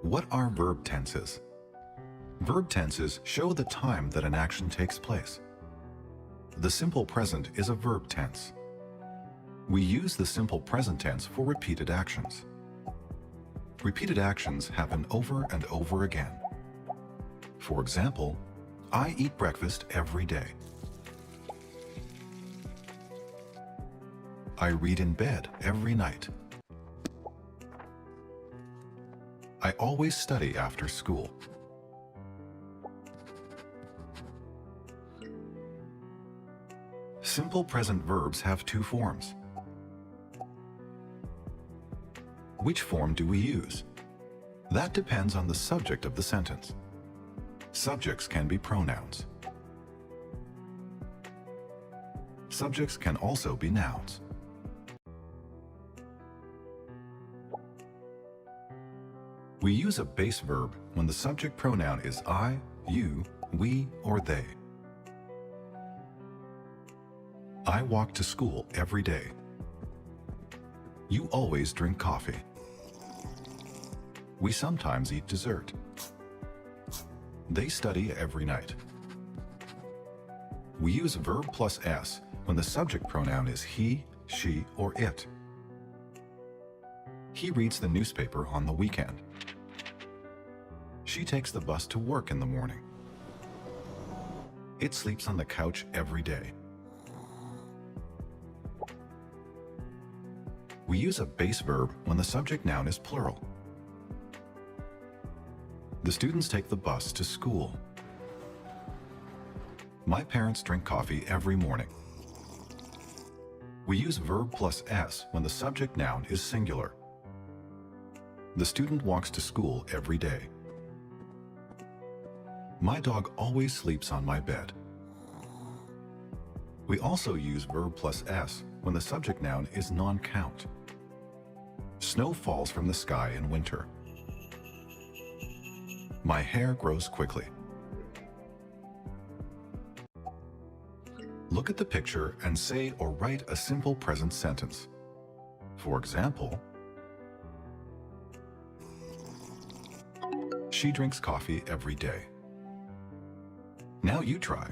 What are verb tenses? Verb tenses show the time that an action takes place. The simple present is a verb tense. We use the simple present tense for repeated actions. Repeated actions happen over and over again. For example, I eat breakfast every day. I read in bed every night. I always study after school. Simple present verbs have two forms. Which form do we use? That depends on the subject of the sentence. Subjects can be pronouns. Subjects can also be nouns. We use a base verb when the subject pronoun is I, you, we, or they. I walk to school every day. You always drink coffee. We sometimes eat dessert. They study every night. We use verb plus s when the subject pronoun is he, she, or it. He reads the newspaper on the weekend. She takes the bus to work in the morning. It sleeps on the couch every day. We use a base verb when the subject noun is plural. The students take the bus to school. My parents drink coffee every morning. We use verb plus s when the subject noun is singular. The student walks to school every day. My dog always sleeps on my bed. We also use verb plus s when the subject noun is non-count. Snow falls from the sky in winter. My hair grows quickly. Look at the picture and say or write a simple present sentence. For example, she drinks coffee every day. Now you try.